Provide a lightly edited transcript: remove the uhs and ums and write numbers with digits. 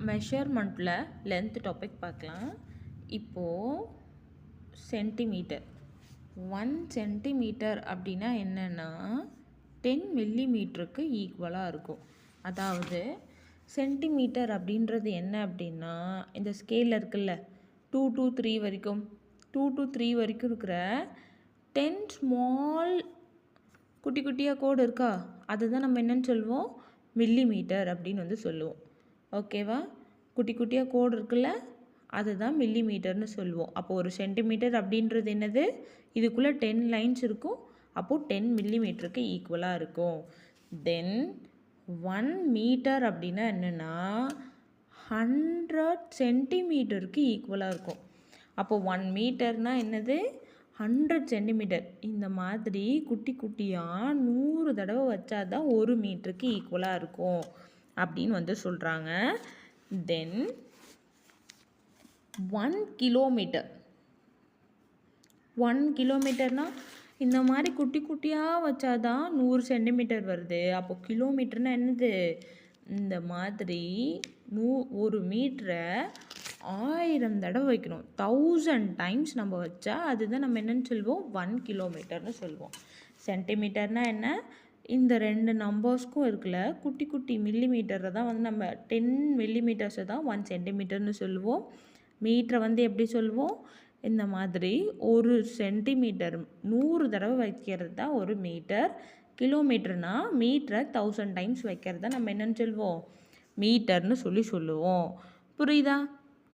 மெஷர்மெண்ட்டில் length topic பார்க்கலாம். இப்போது centimetre 1 centimetre அப்படின்னா என்னென்னா 10 மில்லிமீட்டருக்கு ஈக்குவலாக இருக்கும். அதாவது சென்டிமீட்டர் அப்படின்றது என்ன அப்படின்னா இந்த ஸ்கேலில் இருக்குல்ல 2 to 3 வரைக்கும் 2 to 3 வரைக்கும் இருக்கிற 10 ஸ்மால் குட்டி குட்டியாக கோடு இருக்கா, அதுதான் நம்ம என்னன்னு சொல்லுவோம், மில்லிமீட்டர் அப்படின்னு சொல்லுவோம். ஓகேவா? குட்டி குட்டியாக கோடு இருக்குல்ல, அதுதான் மில்லிமீட்டர்னு சொல்லுவோம். அப்போது ஒரு சென்டிமீட்டர் அப்படின்றது என்னது, இதுக்குள்ளே 10 லைன்ஸ் இருக்கும். அப்போது 10 மில்லிமீட்டருக்கு ஈக்குவலாக இருக்கும். தென் 1 மீட்டர் அப்படின்னா என்னென்னா 100 சென்டிமீட்டருக்கு ஈக்குவலாக இருக்கும். அப்போது 1 மீட்டர்னால் என்னது, 100 சென்டிமீட்டர். இந்த மாதிரி குட்டி குட்டியாக 100 தடவை வச்சா தான் 1 மீட்டருக்கு ஈக்குவலாக இருக்கும் அப்படின்னு சொல்கிறாங்க. தென் 1 கிலோமீட்டர் 1 கிலோமீட்டர்னால் இந்த மாதிரி குட்டி குட்டியாக வச்சா தான் 100 சென்டிமீட்டர் வருது. அப்போது கிலோமீட்டர்னால் என்னது, இந்த மாதிரி 1 மீட்டரை 1000 தடவை வைக்கணும். 1000 டைம்ஸ் நம்ம வச்சா அதுதான் நம்ம என்னென்னு சொல்லுவோம், 1 கிலோமீட்டர்னு சொல்லுவோம். சென்டிமீட்டர்னால் என்ன, இந்த 2 நம்பர்ஸ்க்கும் இருக்குல்ல குட்டி குட்டி மில்லிமீட்டரை தான் நம்ம 10 மில்லிமீட்டர்ஸை தான் 1 சென்டிமீட்டர்னு சொல்லுவோம். மீட்டரை எப்படி சொல்லுவோம், இந்த மாதிரி 1 சென்டிமீட்டர் 100 தடவை வைக்கிறது தான் 1 மீட்டர். கிலோமீட்டர்னால் மீட்டரை 1000 டைம்ஸ் வைக்கிறது தான் நம்ம என்னென்னு சொல்லுவோம், மீட்டர்னு சொல்லுவோம். புரியுதா?